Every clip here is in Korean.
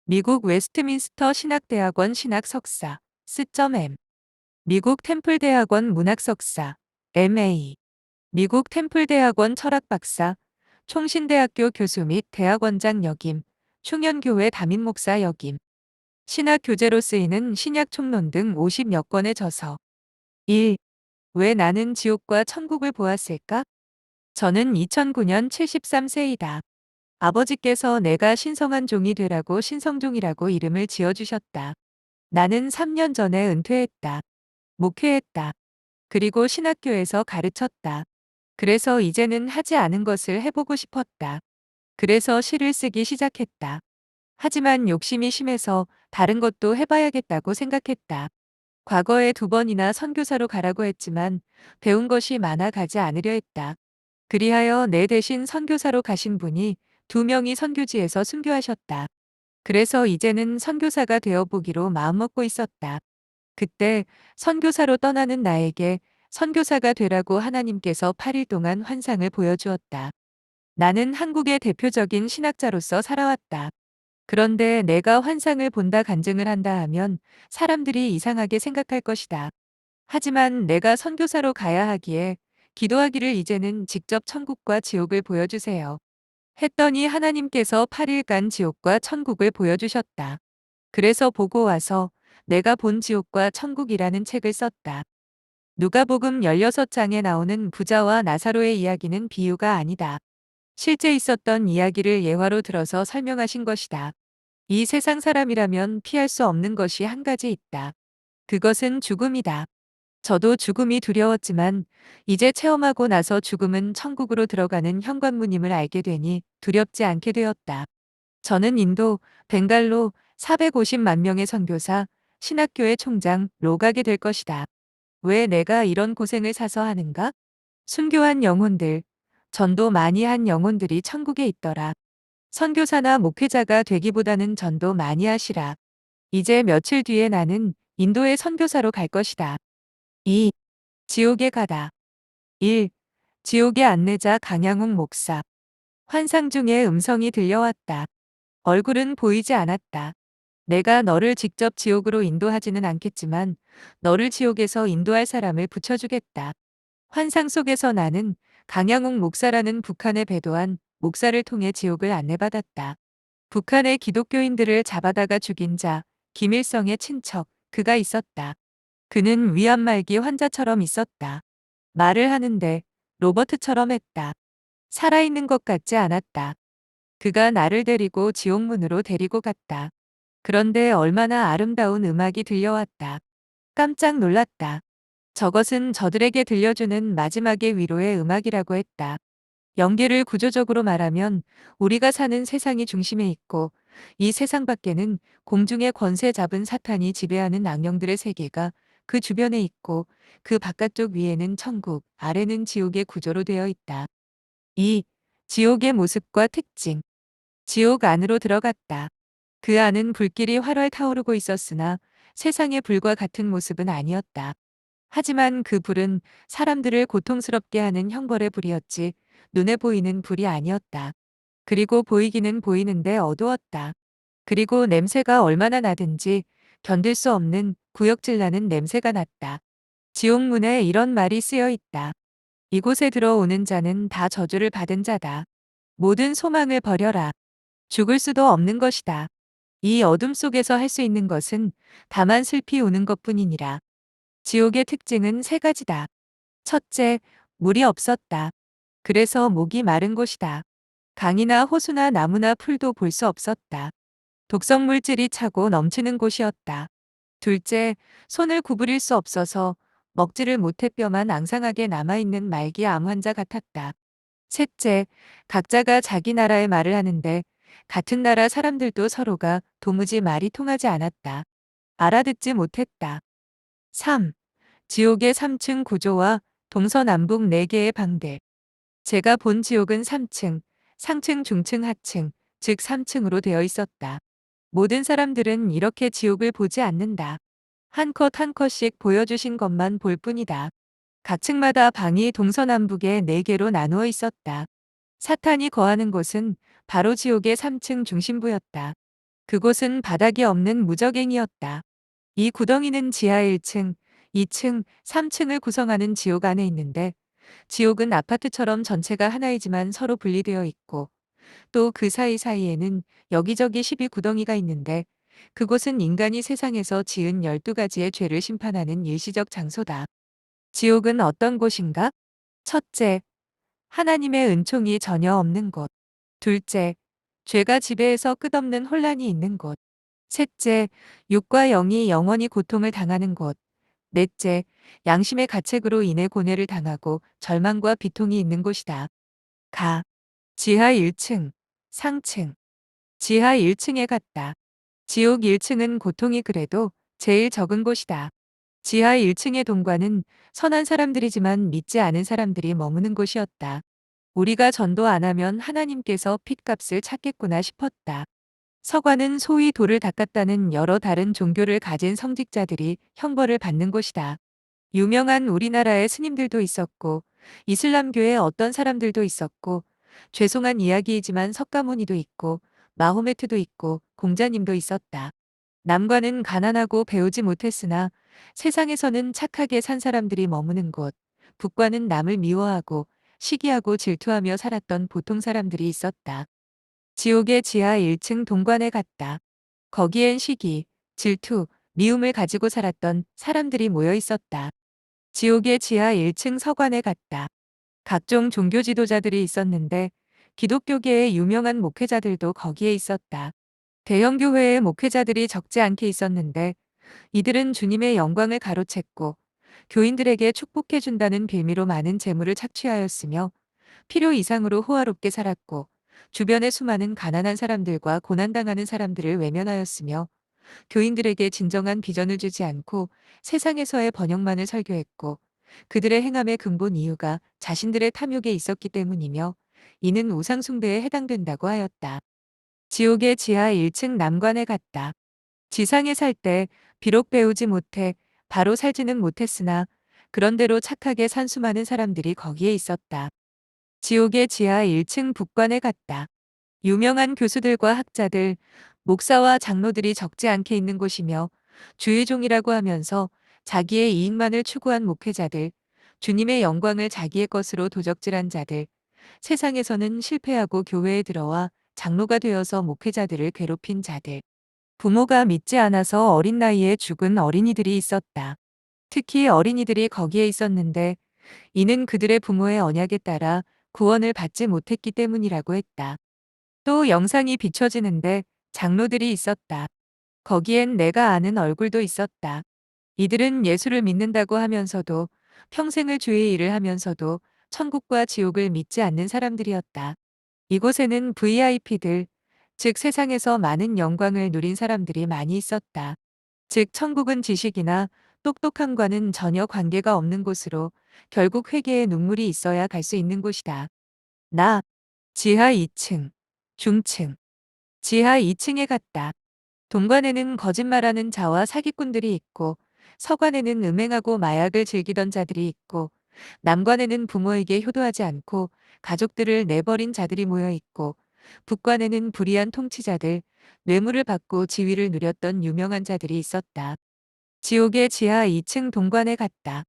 미국 웨스트민스터 신학대학원 신학석사 스.M. 미국 템플대학원 문학석사 MA 미국 템플대학원 철학박사 총신대학교 교수 및 대학원장 역임 충현교회 담임목사 역임 신학 교재로 쓰이는 신약 총론 등 50여 권의 저서 1. 왜 나는 지옥과 천국을 보았을까? 저는 2009년 73세이다. 아버지께서 내가 신성한 종이 되라고 신성종이라고 이름을 지어주셨다. 나는 3년 전에 은퇴했다. 목회했다. 그리고 신학교에서 가르쳤다. 그래서 이제는 하지 않은 것을 해보고 싶었다. 그래서 시를 쓰기 시작했다. 하지만 욕심이 심해서 다른 것도 해봐야겠다고 생각했다. 과거에 2번이나 선교사로 가라고 했지만 배운 것이 많아 가지 않으려 했다. 그리하여 내 대신 선교사로 가신 분이 2명이 선교지에서 순교하셨다. 그래서 이제는 선교사가 되어 보기로 마음먹고 있었다. 그때 선교사로 떠나는 나에게 선교사가 되라고 하나님께서 8일 동안 환상을 보여주었다. 나는 한국의 대표적인 신학자로서 살아왔다. 그런데 내가 환상을 본다 간증을 한다 하면 사람들이 이상하게 생각할 것이다. 하지만 내가 선교사로 가야 하기에 기도하기를 이제는 직접 천국과 지옥을 보여주세요. 했더니 하나님께서 8일간 지옥과 천국을 보여주셨다. 그래서 보고 와서 내가 본 지옥과 천국이라는 책을 썼다. 누가복음 16장에 나오는 부자와 나사로의 이야기는 비유가 아니다. 실제 있었던 이야기를 예화로 들어서 설명하신 것이다. 이 세상 사람이라면 피할 수 없는 것이 한 가지 있다. 그것은 죽음이다. 저도 죽음이 두려웠지만 이제 체험하고 나서 죽음은 천국으로 들어가는 현관문임을 알게 되니 두렵지 않게 되었다. 저는 인도, 벵갈로 450만 명의 선교사, 신학교의 총장로 가게 될 것이다. 왜 내가 이런 고생을 사서 하는가? 순교한 영혼들, 전도 많이 한 영혼들이 천국에 있더라. 선교사나 목회자가 되기보다는 전도 많이 하시라. 이제 며칠 뒤에 나는 인도의 선교사로 갈 것이다. 2. 지옥에 가다. 1. 지옥의 안내자 강양욱 목사. 환상 중에 음성이 들려왔다. 얼굴은 보이지 않았다. 내가 너를 직접 지옥으로 인도하지는 않겠지만 너를 지옥에서 인도할 사람을 붙여주겠다. 환상 속에서 나는 강양욱 목사라는 북한에 배도한 목사를 통해 지옥을 안내받았다. 북한의 기독교인들을 잡아다가 죽인 자, 김일성의 친척, 그가 있었다. 그는 위암말기 환자처럼 있었다. 말을 하는데 로버트처럼 했다. 살아있는 것 같지 않았다. 그가 나를 데리고 지옥문으로 데리고 갔다. 그런데 얼마나 아름다운 음악이 들려왔다. 깜짝 놀랐다. 저것은 저들에게 들려주는 마지막의 위로의 음악이라고 했다. 연계를 구조적으로 말하면 우리가 사는 세상이 중심에 있고 이 세상 밖에는 공중의 권세 잡은 사탄이 지배하는 악령들의 세계가 그 주변에 있고 그 바깥쪽 위에는 천국, 아래는 지옥의 구조로 되어 있다. 2. 지옥의 모습과 특징. 지옥 안으로 들어갔다. 그 안은 불길이 활활 타오르고 있었으나 세상의 불과 같은 모습은 아니었다. 하지만 그 불은 사람들을 고통스럽게 하는 형벌의 불이었지 눈에 보이는 불이 아니었다. 그리고 보이기는 보이는데 어두웠다. 그리고 냄새가 얼마나 나든지 견딜 수 없는 구역질 나는 냄새가 났다. 지옥문에 이런 말이 쓰여 있다. 이곳에 들어오는 자는 다 저주를 받은 자다. 모든 소망을 버려라. 죽을 수도 없는 것이다. 이 어둠 속에서 할 수 있는 것은 다만 슬피 우는 것뿐이니라. 지옥의 특징은 3가지다. 첫째, 물이 없었다. 그래서 목이 마른 곳이다. 강이나 호수나 나무나 풀도 볼 수 없었다. 독성 물질이 차고 넘치는 곳이었다. 둘째, 손을 구부릴 수 없어서 먹지를 못해 뼈만 앙상하게 남아있는 말기 암 환자 같았다. 셋째, 각자가 자기 나라의 말을 하는데 같은 나라 사람들도 서로가 도무지 말이 통하지 않았다. 알아듣지 못했다. 3. 지옥의 3층 구조와 동서남북 4개의 방들. 제가 본 지옥은 3층, 상층, 중층, 하층, 즉 3층으로 되어 있었다. 모든 사람들은 이렇게 지옥을 보지 않는다. 한 컷 한 컷씩 보여주신 것만 볼 뿐이다. 각 층마다 방이 동서남북에 4개로 나누어 있었다. 사탄이 거하는 곳은 바로 지옥의 3층 중심부였다. 그곳은 바닥이 없는 무적행이었다. 이 구덩이는 지하 1층, 2층, 3층을 구성하는 지옥 안에 있는데 지옥은 아파트처럼 전체가 하나이지만 서로 분리되어 있고 또 그 사이사이에는 여기저기 12구덩이가 있는데 그곳은 인간이 세상에서 지은 12가지의 죄를 심판하는 일시적 장소다. 지옥은 어떤 곳인가? 첫째, 하나님의 은총이 전혀 없는 곳. 둘째, 죄가 지배해서 끝없는 혼란이 있는 곳. 셋째, 육과 영이 영원히 고통을 당하는 곳. 넷째, 양심의 가책으로 인해 고뇌를 당하고 절망과 비통이 있는 곳이다. 가. 지하 1층, 상층. 지하 1층에 갔다. 지옥 1층은 고통이 그래도 제일 적은 곳이다. 지하 1층의 동관은 선한 사람들이지만 믿지 않은 사람들이 머무는 곳이었다. 우리가 전도 안 하면 하나님께서 핏값을 찾겠구나 싶었다. 서관은 소위 돌을 닦았다는 여러 다른 종교를 가진 성직자들이 형벌을 받는 곳이다. 유명한 우리나라의 스님들도 있었고, 이슬람교의 어떤 사람들도 있었고, 죄송한 이야기이지만 석가모니도 있고, 마호메트도 있고, 공자님도 있었다. 남과는 가난하고 배우지 못했으나 세상에서는 착하게 산 사람들이 머무는 곳, 북과는 남을 미워하고 시기하고 질투하며 살았던 보통 사람들이 있었다. 지옥의 지하 1층 동관에 갔다. 거기엔 시기, 질투, 미움을 가지고 살았던 사람들이 모여 있었다. 지옥의 지하 1층 서관에 갔다. 각종 종교 지도자들이 있었는데 기독교계의 유명한 목회자들도 거기에 있었다. 대형 교회의 목회자들이 적지 않게 있었는데 이들은 주님의 영광을 가로챘고 교인들에게 축복해준다는 빌미로 많은 재물을 착취하였으며 필요 이상으로 호화롭게 살았고 주변의 수많은 가난한 사람들과 고난당하는 사람들을 외면하였으며 교인들에게 진정한 비전을 주지 않고 세상에서의 번영만을 설교했고 그들의 행함의 근본 이유가 자신들의 탐욕에 있었기 때문이며 이는 우상숭배에 해당된다고 하였다. 지옥의 지하 1층 남관에 갔다. 지상에 살 때 비록 배우지 못해 바로 살지는 못했으나 그런대로 착하게 산 수많은 사람들이 거기에 있었다. 지옥의 지하 1층 북관에 갔다. 유명한 교수들과 학자들, 목사와 장로들이 적지 않게 있는 곳이며 주의종이라고 하면서 자기의 이익만을 추구한 목회자들, 주님의 영광을 자기의 것으로 도적질한 자들, 세상에서는 실패하고 교회에 들어와 장로가 되어서 목회자들을 괴롭힌 자들, 부모가 믿지 않아서 어린 나이에 죽은 어린이들이 있었다. 특히 어린이들이 거기에 있었는데 이는 그들의 부모의 언약에 따라 구원을 받지 못했기 때문이라고 했다. 또 영상이 비춰지는데 장로들이 있었다. 거기엔 내가 아는 얼굴도 있었다. 이들은 예수를 믿는다고 하면서도 평생을 주의 일을 하면서도 천국과 지옥을 믿지 않는 사람들이었다. 이곳에는 VIP들, 즉 세상에서 많은 영광을 누린 사람들이 많이 있었다. 즉 천국은 지식이나 똑똑함과는 전혀 관계가 없는 곳으로 결국 회개의 눈물이 있어야 갈 수 있는 곳이다. 나 지하 2층, 중층, 지하 2층에 갔다. 동관에는 거짓말하는 자와 사기꾼들이 있고 서관에는 음행하고 마약을 즐기던 자들이 있고 남관에는 부모에게 효도하지 않고 가족들을 내버린 자들이 모여 있고 북관에는 불의한 통치자들, 뇌물을 받고 지위를 누렸던 유명한 자들이 있었다. 지옥의 지하 2층 동관에 갔다.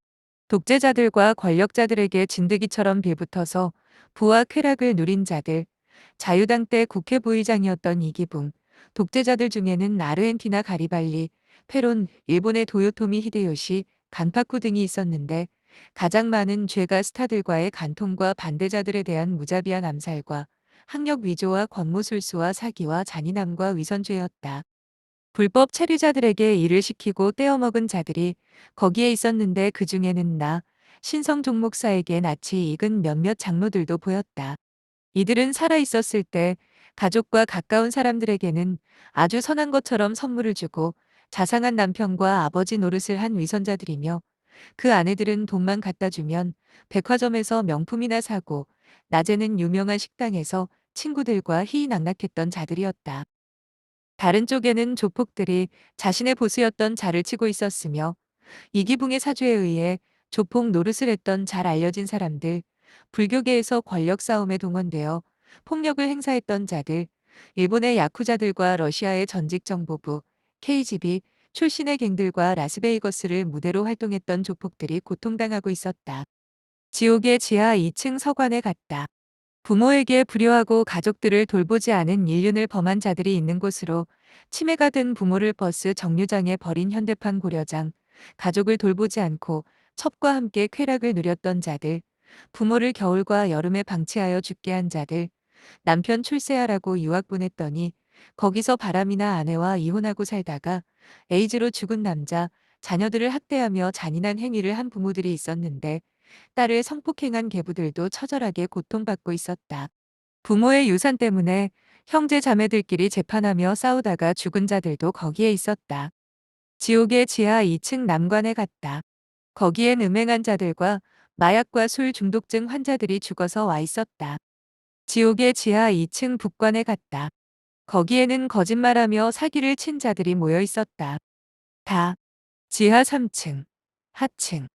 독재자들과 권력자들에게 진드기처럼 빌붙어서 부와 쾌락을 누린 자들, 자유당 때 국회 부의장이었던 이기붕, 독재자들 중에는 아르헨티나 가리발리, 페론, 일본의 도요토미 히데요시, 간파쿠 등이 있었는데 가장 많은 죄가 스타들과의 간통과 반대자들에 대한 무자비한 암살과 학력 위조와 권모술수와 사기와 잔인함과 위선죄였다. 불법 체류자들에게 일을 시키고 떼어먹은 자들이 거기에 있었는데 그 중에는 나, 신성 종목사에게 낯이 익은 몇몇 장로들도 보였다. 이들은 살아있었을 때 가족과 가까운 사람들에게는 아주 선한 것처럼 선물을 주고 자상한 남편과 아버지 노릇을 한 위선자들이며 그 아내들은 돈만 갖다 주면 백화점에서 명품이나 사고 낮에는 유명한 식당에서 친구들과 희희낙낙했던 자들이었다. 다른 쪽에는 조폭들이 자신의 보스였던 자를 치고 있었으며 이기붕의 사주에 의해 조폭 노릇을 했던 잘 알려진 사람들, 불교계에서 권력 싸움에 동원되어 폭력을 행사했던 자들, 일본의 야쿠자들과 러시아의 전직정보부, KGB 출신의 갱들과 라스베이거스를 무대로 활동했던 조폭들이 고통당하고 있었다. 지옥의 지하 2층 서관에 갔다. 부모에게 불효하고 가족들을 돌보지 않은 인륜을 범한 자들이 있는 곳으로 치매가 든 부모를 버스 정류장에 버린 현대판 고려장, 가족을 돌보지 않고 첩과 함께 쾌락을 누렸던 자들, 부모를 겨울과 여름에 방치하여 죽게 한 자들, 남편 출세하라고 유학 보냈더니 거기서 바람이나 아내와 이혼하고 살다가 에이즈로 죽은 남자, 자녀들을 학대하며 잔인한 행위를 한 부모들이 있었는데 딸을 성폭행한 계부들도 처절하게 고통받고 있었다. 부모의 유산 때문에 형제 자매들끼리 재판하며 싸우다가 죽은 자들도 거기에 있었다. 지옥의 지하 2층 남관에 갔다. 거기엔 음행한 자들과 마약과 술 중독증 환자들이 죽어서 와 있었다. 지옥의 지하 2층 북관에 갔다. 거기에는 거짓말하며 사기를 친 자들이 모여 있었다. 다 지하 3층, 하층.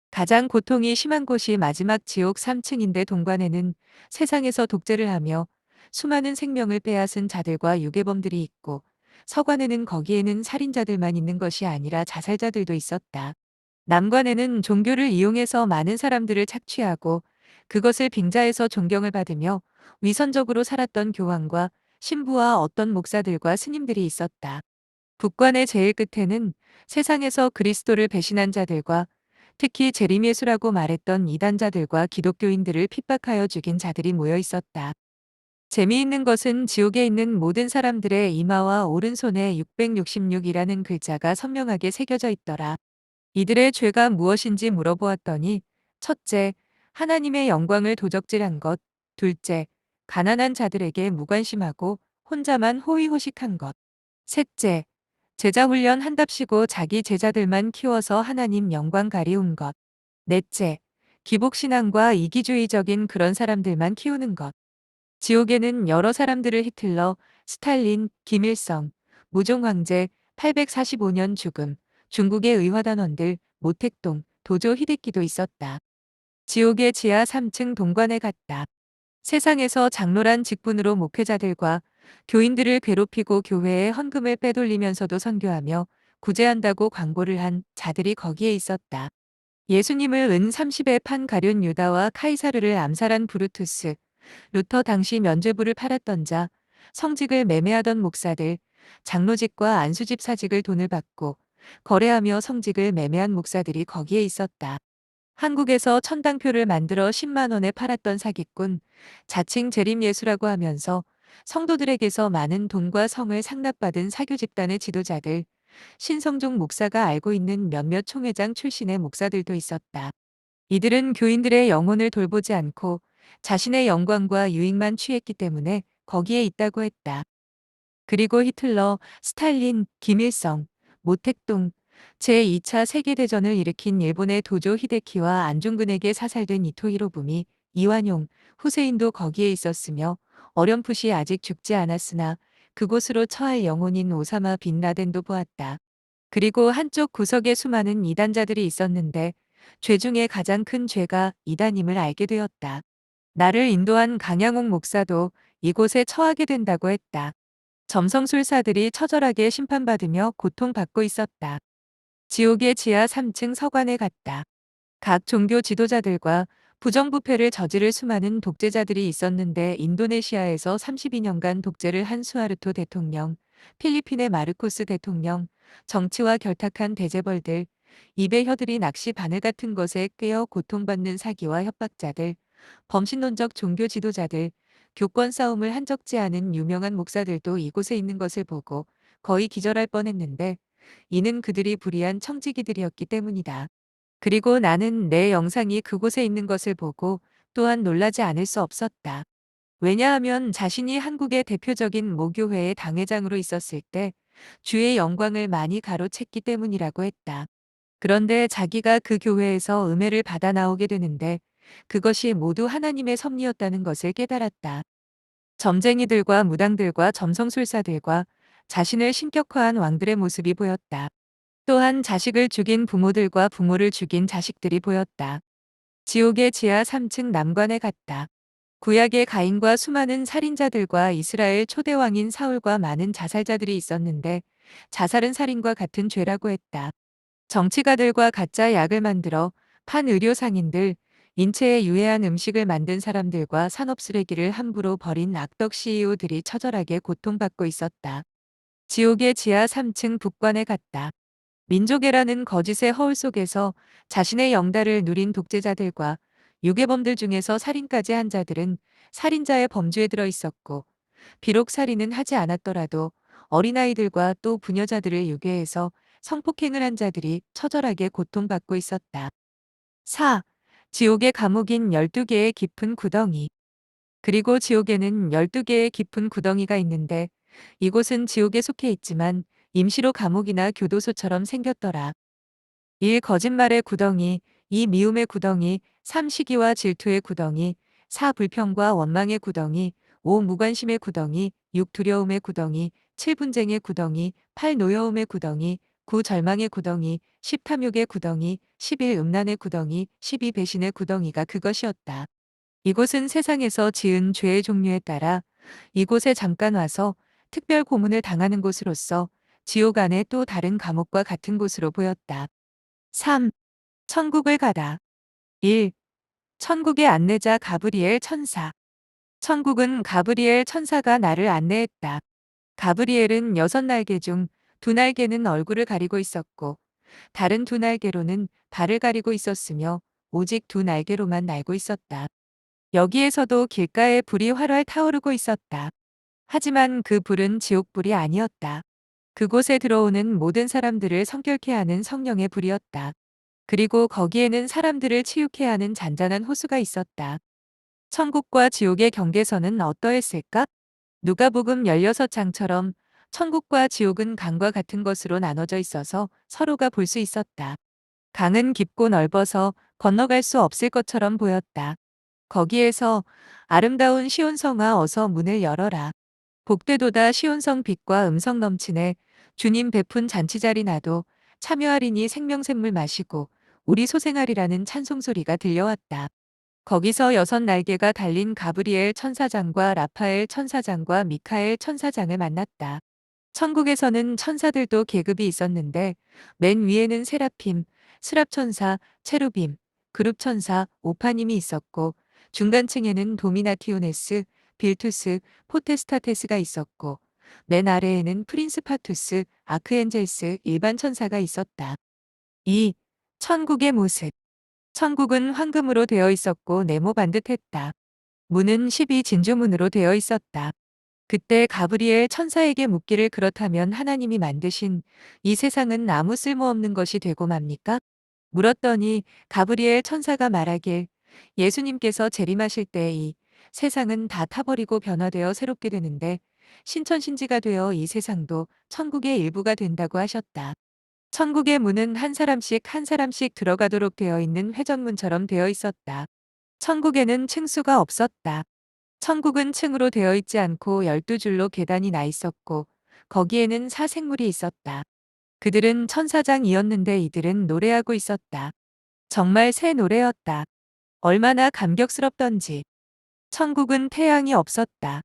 가장 고통이 심한 곳이 마지막 지옥 3층인데 동관에는 세상에서 독재를 하며 수많은 생명을 빼앗은 자들과 유괴범들이 있고 서관에는 거기에는 살인자들만 있는 것이 아니라 자살자들도 있었다. 남관에는 종교를 이용해서 많은 사람들을 착취하고 그것을 빙자해서 존경을 받으며 위선적으로 살았던 교황과 신부와 어떤 목사들과 스님들이 있었다. 북관의 제일 끝에는 세상에서 그리스도를 배신한 자들과 특히 재림예수라고 말했던 이단자들과 기독교인들을 핍박하여 죽인 자들이 모여 있었다. 재미있는 것은 지옥에 있는 모든 사람들의 이마와 오른손에 666이라는 글자가 선명하게 새겨져 있더라. 이들의 죄가 무엇인지 물어보았더니 첫째, 하나님의 영광을 도적질한 것, 둘째, 가난한 자들에게 무관심하고 혼자만 호의호식한 것, 셋째, 제자 훈련 한답시고 자기 제자들만 키워서 하나님 영광 가리운 것, 넷째, 기복신앙과 이기주의적인 그런 사람들만 키우는 것. 지옥에는 여러 사람들을 히틀러, 스탈린, 김일성, 무종황제, 845년 죽음, 중국의 의화단원들, 모택동, 도조 히데키도 있었다. 지옥의 지하 3층 동관에 갔다. 세상에서 장로란 직분으로 목회자들과 교인들을 괴롭히고 교회에 헌금을 빼돌리면서도 선교하며 구제한다고 광고를 한 자들이 거기에 있었다. 예수님을 은 30에 판 가룟 유다와 카이사르를 암살한 브루투스, 루터 당시 면죄부를 팔았던 자, 성직을 매매하던 목사들, 장로직과 안수집 사직을 돈을 받고 거래하며 성직을 매매한 목사들이 거기에 있었다. 한국에서 천당표를 만들어 10만 원에 팔았던 사기꾼, 자칭 재림예수라고 하면서 성도들에게서 많은 돈과 성을 상납받은 사교 집단의 지도자들, 신성종 목사가 알고 있는 몇몇 총회장 출신의 목사들도 있었다. 이들은 교인들의 영혼을 돌보지 않고 자신의 영광과 유익만 취했기 때문에 거기에 있다고 했다. 그리고 히틀러, 스탈린, 김일성, 모택동, 제2차 세계대전을 일으킨 일본의 도조 히데키와 안중근에게 사살된 이토 히로부미, 이완용, 후세인도 거기에 있었으며 어렴풋이 아직 죽지 않았으나 그곳으로 처할 영혼인 오사마 빈 라덴도 보았다. 그리고 한쪽 구석에 수많은 이단자들이 있었는데 죄 중에 가장 큰 죄가 이단임을 알게 되었다. 나를 인도한 강양옥 목사도 이곳에 처하게 된다고 했다. 점성술사들이 처절하게 심판받으며 고통받고 있었다. 지옥의 지하 3층 서관에 갔다. 각 종교 지도자들과 부정부패를 저지를 수많은 독재자들이 있었는데 인도네시아에서 32년간 독재를 한 수하르토 대통령, 필리핀의 마르코스 대통령, 정치와 결탁한 대재벌들, 입에 혀들이 낚시 바늘 같은 것에 꿰어 고통받는 사기와 협박자들, 범신론적 종교 지도자들, 교권 싸움을 한 적지 않은 유명한 목사들도 이곳에 있는 것을 보고 거의 기절할 뻔했는데 이는 그들이 불의한 청지기들이었기 때문이다. 그리고 나는 내 영상이 그곳에 있는 것을 보고 또한 놀라지 않을 수 없었다. 왜냐하면 자신이 한국의 대표적인 모교회의 당회장으로 있었을 때 주의 영광을 많이 가로챘기 때문이라고 했다. 그런데 자기가 그 교회에서 음해를 받아 나오게 되는데 그것이 모두 하나님의 섭리였다는 것을 깨달았다. 점쟁이들과 무당들과 점성술사들과 자신을 신격화한 왕들의 모습이 보였다. 또한 자식을 죽인 부모들과 부모를 죽인 자식들이 보였다. 지옥의 지하 3층 남관에 갔다. 구약의 가인과 수많은 살인자들과 이스라엘 초대왕인 사울과 많은 자살자들이 있었는데 자살은 살인과 같은 죄라고 했다. 정치가들과 가짜 약을 만들어 판 의료상인들, 인체에 유해한 음식을 만든 사람들과 산업 쓰레기를 함부로 버린 악덕 CEO들이 처절하게 고통받고 있었다. 지옥의 지하 3층 북관에 갔다. 민족애라는 거짓의 허울 속에서 자신의 영달을 누린 독재자들과 유괴범들 중에서 살인까지 한 자들은 살인자의 범주에 들어 있었고, 비록 살인은 하지 않았더라도 어린아이들과 또 부녀자들을 유괴해서 성폭행을 한 자들이 처절하게 고통받고 있었다. 4. 지옥의 감옥인 12개의 깊은 구덩이. 그리고 지옥에는 12개의 깊은 구덩이가 있는데 이곳은 지옥에 속해 있지만 임시로 감옥이나 교도소처럼 생겼더라. 1. 거짓말의 구덩이, 2. 미움의 구덩이, 3. 시기와 질투의 구덩이, 4. 불평과 원망의 구덩이, 5. 무관심의 구덩이, 6. 두려움의 구덩이, 7. 분쟁의 구덩이, 8. 노여움의 구덩이, 9. 절망의 구덩이, 10. 탐욕의 구덩이, 11. 음란의 구덩이, 12. 배신의 구덩이가 그것이었다. 이곳은 세상에서 지은 죄의 종류에 따라 이곳에 잠깐 와서 특별 고문을 당하는 곳으로서 지옥 안에 또 다른 감옥과 같은 곳으로 보였다. 3. 천국을 가다. 1. 천국의 안내자 가브리엘 천사. 천국은 가브리엘 천사가 나를 안내했다. 가브리엘은 6날개 중 2날개는 얼굴을 가리고 있었고 다른 2날개로는 발을 가리고 있었으며 오직 2날개로만 날고 있었다. 여기에서도 길가에 불이 활활 타오르고 있었다. 하지만 그 불은 지옥불이 아니었다. 그곳에 들어오는 모든 사람들을 성결케 하는 성령의 불이었다. 그리고 거기에는 사람들을 치유케 하는 잔잔한 호수가 있었다. 천국과 지옥의 경계선은 어떠했을까? 누가복음 16장처럼 천국과 지옥은 강과 같은 것으로 나눠져 있어서 서로가 볼 수 있었다. 강은 깊고 넓어서 건너갈 수 없을 것처럼 보였다. 거기에서 아름다운 시온성아 어서 문을 열어라. 복되도다 시온성 빛과 음성 넘치네. 주님 베푼 잔치자리 나도 참여하리니 생명샘물 마시고 우리 소생하리라는 찬송소리가 들려왔다. 거기서 6날개가 달린 가브리엘 천사장과 라파엘 천사장과 미카엘 천사장을 만났다. 천국에서는 천사들도 계급이 있었는데 맨 위에는 세라핌, 스랍천사, 체루빔, 그룹천사, 오파님이 있었고 중간층에는 도미나티오네스, 빌투스, 포테스타테스가 있었고 맨 아래에는 프린스파투스, 아크엔젤스, 일반 천사가 있었다. 2. 천국의 모습. 천국은 황금으로 되어 있었고 네모 반듯했다. 문은 12진주문으로 되어 있었다. 그때 가브리엘 천사에게 묻기를 그렇다면 하나님이 만드신 이 세상은 아무 쓸모없는 것이 되고 맙니까? 물었더니 가브리엘 천사가 말하길 예수님께서 재림하실 때 이 세상은 다 타버리고 변화되어 새롭게 되는데 신천신지가 되어 이 세상도 천국의 일부가 된다고 하셨다. 천국의 문은 한 사람씩 한 사람씩 들어가도록 되어 있는 회전문처럼 되어 있었다. 천국에는 층수가 없었다. 천국은 층으로 되어 있지 않고 12줄로 계단이 나 있었고 거기에는 사생물이 있었다. 그들은 천사장이었는데 이들은 노래하고 있었다. 정말 새 노래였다. 얼마나 감격스럽던지. 천국은 태양이 없었다.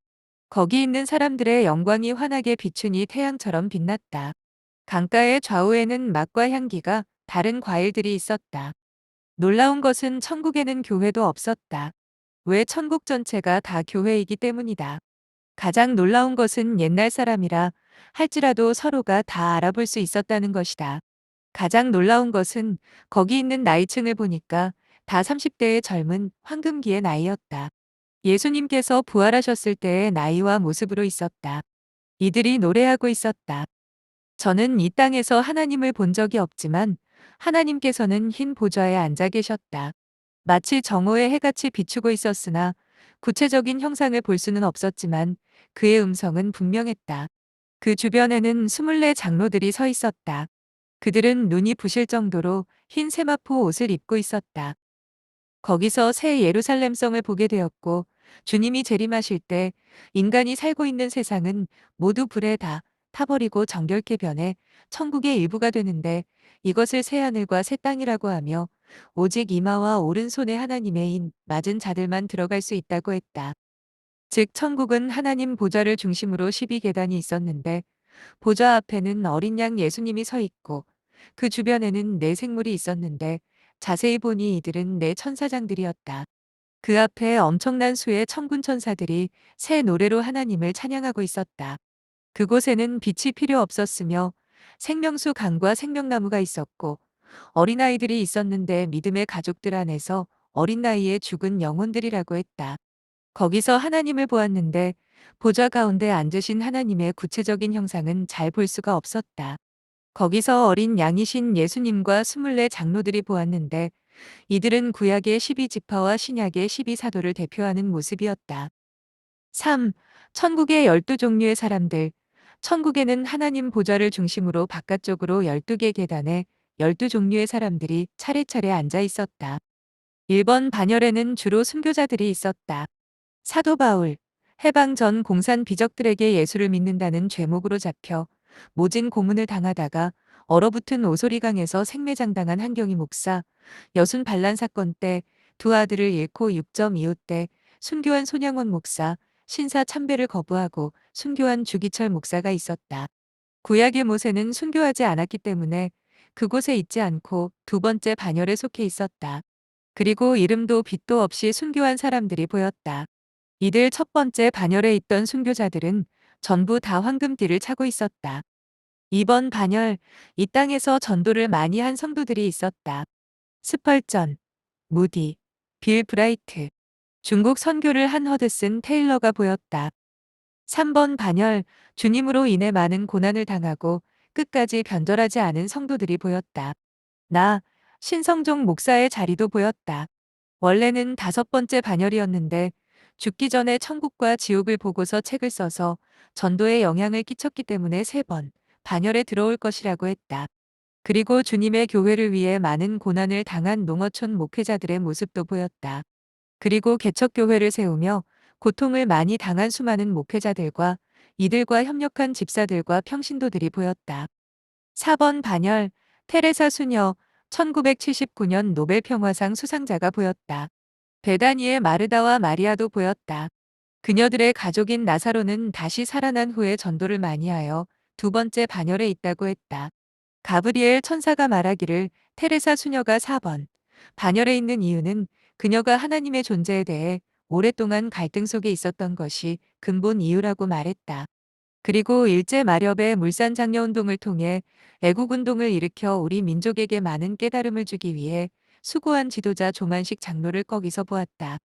거기 있는 사람들의 영광이 환하게 비추니 태양처럼 빛났다. 강가의 좌우에는 맛과 향기가 다른 과일들이 있었다. 놀라운 것은 천국에는 교회도 없었다. 왜 천국 전체가 다 교회이기 때문이다. 가장 놀라운 것은 옛날 사람이라 할지라도 서로가 다 알아볼 수 있었다는 것이다. 가장 놀라운 것은 거기 있는 나이층을 보니까 다 30대의 젊은 황금기의 나이였다. 예수님께서 부활하셨을 때의 나이와 모습으로 있었다. 이들이 노래하고 있었다. 저는 이 땅에서 하나님을 본 적이 없지만 하나님께서는 흰 보좌에 앉아 계셨다. 마치 정오의 해같이 비추고 있었으나 구체적인 형상을 볼 수는 없었지만 그의 음성은 분명했다. 그 주변에는 24 장로들이 서 있었다. 그들은 눈이 부실 정도로 흰 세마포 옷을 입고 있었다. 거기서 새 예루살렘성을 보게 되었고 주님이 재림하실 때 인간이 살고 있는 세상은 모두 불에 다 타버리고 정결케 변해 천국의 일부가 되는데 이것을 새 하늘과 새 땅이라고 하며 오직 이마와 오른손에 하나님의 인 맞은 자들만 들어갈 수 있다고 했다. 즉 천국은 하나님 보좌를 중심으로 12계단이 있었는데 보좌 앞에는 어린 양 예수님이 서 있고 그 주변에는 네 생물이 있었는데 자세히 보니 이들은 네 천사장들이었다. 그 앞에 엄청난 수의 천군 천사들이 새 노래로 하나님을 찬양하고 있었다. 그곳에는 빛이 필요 없었으며 생명수 강과 생명나무가 있었고 어린아이들이 있었는데 믿음의 가족들 안에서 어린 나이에 죽은 영혼들이라고 했다. 거기서 하나님을 보았는데 보좌 가운데 앉으신 하나님의 구체적인 형상은 잘 볼 수가 없었다. 거기서 어린 양이신 예수님과 24 장로들이 보았는데 이들은 구약의 12지파와 신약의 12사도를 대표하는 모습이었다. 3. 천국의 12종류의 사람들. 천국에는 하나님 보좌를 중심으로 바깥쪽으로 12개 계단에 12종류의 사람들이 차례차례 앉아 있었다. 1번 반열에는 주로 순교자들이 있었다. 사도 바울, 해방 전 공산 비적들에게 예수를 믿는다는 죄목으로 잡혀 모진 고문을 당하다가 얼어붙은 오소리강에서 생매장당한 한경희 목사, 여순 반란 사건 때 두 아들을 잃고 6.25 때 순교한 손양원 목사, 신사 참배를 거부하고 순교한 주기철 목사가 있었다. 구약의 모세는 순교하지 않았기 때문에 그곳에 있지 않고 두 번째 반열에 속해 있었다. 그리고 이름도 빛도 없이 순교한 사람들이 보였다. 이들 첫 번째 반열에 있던 순교자들은 전부 다 황금띠를 차고 있었다. 2번 반열, 이 땅에서 전도를 많이 한 성도들이 있었다. 스펄전, 무디, 빌 브라이트, 중국 선교를 한 허드슨 테일러가 보였다. 3번 반열, 주님으로 인해 많은 고난을 당하고 끝까지 변절하지 않은 성도들이 보였다. 나, 신성종 목사의 자리도 보였다. 원래는 5번째 반열이었는데 죽기 전에 천국과 지옥을 보고서 책을 써서 전도에 영향을 끼쳤기 때문에 3번 반열에 들어올 것이라고 했다. 그리고 주님의 교회를 위해 많은 고난을 당한 농어촌 목회자들의 모습도 보였다. 그리고 개척교회를 세우며 고통을 많이 당한 수많은 목회자들과 이들과 협력한 집사들과 평신도들이 보였다. 4번 반열, 테레사 수녀, 1979년 노벨 평화상 수상자가 보였다. 베다니의 마르다와 마리아도 보였다. 그녀들의 가족인 나사로는 다시 살아난 후에 전도를 많이 하여 두 번째 반열에 있다고 했다. 가브리엘 천사가 말하기를 테레사 수녀가 4번 반열에 있는 이유는 그녀가 하나님의 존재에 대해 오랫동안 갈등 속에 있었던 것이 근본 이유라고 말했다. 그리고 일제 마렵의 물산 장려 운동을 통해 애국 운동을 일으켜 우리 민족에게 많은 깨달음을 주기 위해 수고한 지도자 조만식 장로를 거기서 보았다.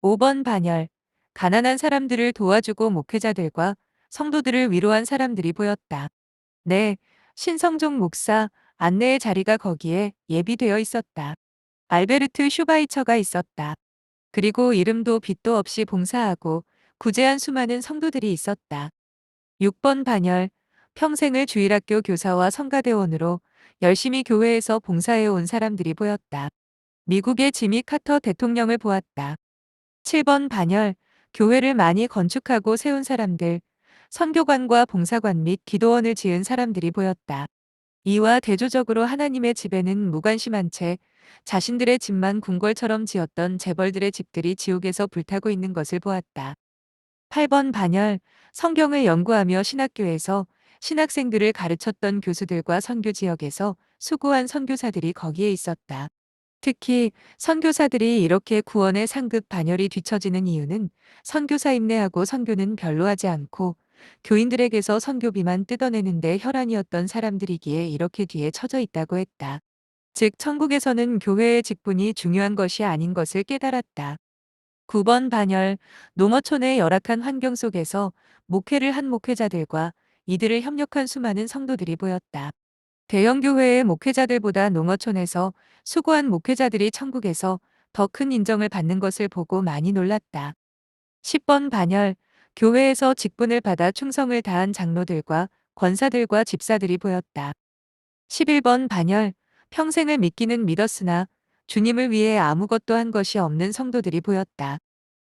5번 반열, 가난한 사람들을 도와주고 목회자들과 성도들을 위로한 사람들이 보였다. 네, 신성종 목사, 안내의 자리가 거기에 예비되어 있었다. 알베르트 슈바이처가 있었다. 그리고 이름도 빛도 없이 봉사하고 구제한 수많은 성도들이 있었다. 6번 반열, 평생을 주일학교 교사와 성가대원으로 열심히 교회에서 봉사해 온 사람들이 보였다. 미국의 지미 카터 대통령을 보았다. 7번 반열, 교회를 많이 건축하고 세운 사람들, 선교관과 봉사관 및 기도원을 지은 사람들이 보였다. 이와 대조적으로 하나님의 집에는 무관심한 채 자신들의 집만 궁궐처럼 지었던 재벌들의 집들이 지옥에서 불타고 있는 것을 보았다. 8번 반열, 성경을 연구하며 신학교에서 신학생들을 가르쳤던 교수들과 선교 지역에서 수고한 선교사들이 거기에 있었다. 특히 선교사들이 이렇게 구원의 상급 반열이 뒤처지는 이유는 선교사 임내하고 선교는 별로 하지 않고 교인들에게서 선교비만 뜯어내는데 혈안이었던 사람들이기에 이렇게 뒤에 처져 있다고 했다. 즉 천국에서는 교회의 직분이 중요한 것이 아닌 것을 깨달았다. 9번 반열, 농어촌의 열악한 환경 속에서 목회를 한 목회자들과 이들을 협력한 수많은 성도들이 보였다. 대형 교회의 목회자들보다 농어촌에서 수고한 목회자들이 천국에서 더 큰 인정을 받는 것을 보고 많이 놀랐다. 10번 반열, 교회에서 직분을 받아 충성을 다한 장로들과 권사들과 집사들이 보였다. 11번 반열, 평생을 믿기는 믿었으나 주님을 위해 아무것도 한 것이 없는 성도들이 보였다.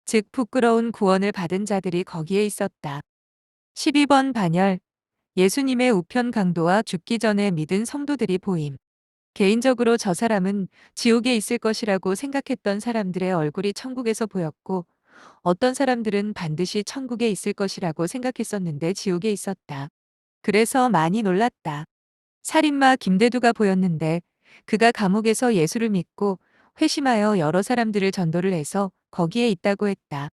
즉 부끄러운 구원을 받은 자들이 거기에 있었다. 12번 반열, 예수님의 우편 강도와 죽기 전에 믿은 성도들이 보임. 개인적으로 저 사람은 지옥에 있을 것이라고 생각했던 사람들의 얼굴이 천국에서 보였고, 어떤 사람들은 반드시 천국에 있을 것이라고 생각했었는데 지옥에 있었다. 그래서 많이 놀랐다. 살인마 김대두가 보였는데 그가 감옥에서 예수를 믿고 회심하여 여러 사람들을 전도를 해서 거기에 있다고 했다.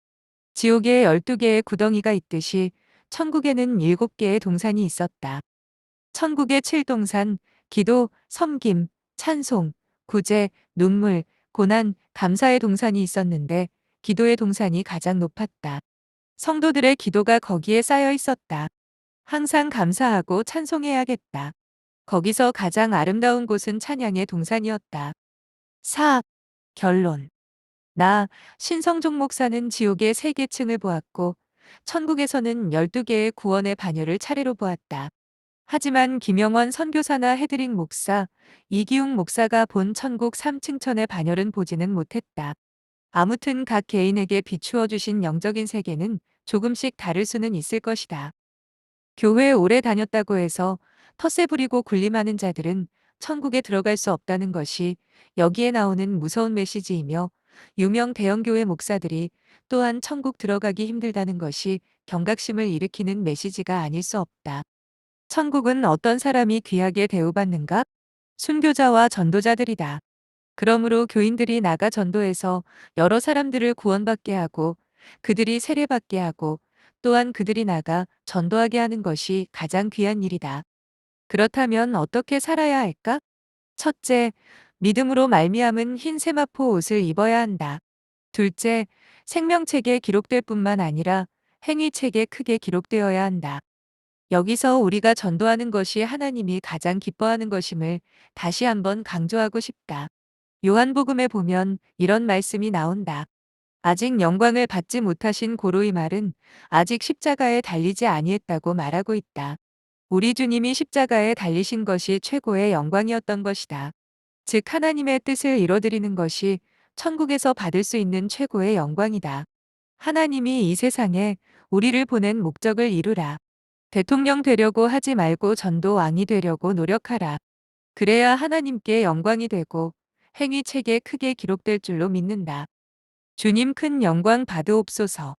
지옥에 12개의 구덩이가 있듯이 천국에는 7개의 동산이 있었다. 천국의 7동산, 기도, 섬김, 찬송, 구제, 눈물, 고난, 감사의 동산이 있었는데 기도의 동산이 가장 높았다. 성도들의 기도가 거기에 쌓여 있었다. 항상 감사하고 찬송해야겠다. 거기서 가장 아름다운 곳은 찬양의 동산이었다. 4. 결론. 나, 신성종 목사는 지옥의 3계층을 보았고, 천국에서는 12개의 구원의 반열을 차례로 보았다. 하지만 김영원 선교사나 헤드릭 목사, 이기웅 목사가 본 천국 3층천의 반열은 보지는 못했다. 아무튼 각 개인에게 비추어 주신 영적인 세계는 조금씩 다를 수는 있을 것이다. 교회에 오래 다녔다고 해서 텃세 부리고 군림하는 자들은 천국에 들어갈 수 없다는 것이 여기에 나오는 무서운 메시지이며, 유명 대형교회 목사들이 또한 천국 들어가기 힘들다는 것이 경각심을 일으키는 메시지가 아닐 수 없다. 천국은 어떤 사람이 귀하게 대우받는가? 순교자와 전도자들이다. 그러므로 교인들이 나가 전도해서 여러 사람들을 구원받게 하고, 그들이 세례받게 하고, 또한 그들이 나가 전도하게 하는 것이 가장 귀한 일이다. 그렇다면 어떻게 살아야 할까? 첫째, 믿음으로 말미암은 흰 세마포 옷을 입어야 한다. 둘째, 생명책에 기록될 뿐만 아니라 행위책에 크게 기록되어야 한다. 여기서 우리가 전도하는 것이 하나님이 가장 기뻐하는 것임을 다시 한번 강조하고 싶다. 요한복음에 보면 이런 말씀이 나온다. 아직 영광을 받지 못하신 고로의 말은 아직 십자가에 달리지 아니했다고 말하고 있다. 우리 주님이 십자가에 달리신 것이 최고의 영광이었던 것이다. 즉 하나님의 뜻을 이뤄드리는 것이 천국에서 받을 수 있는 최고의 영광이다. 하나님이 이 세상에 우리를 보낸 목적을 이루라. 대통령 되려고 하지 말고 전도 왕이 되려고 노력하라. 그래야 하나님께 영광이 되고 행위책에 크게 기록될 줄로 믿는다. 주님 큰 영광 받으옵소서.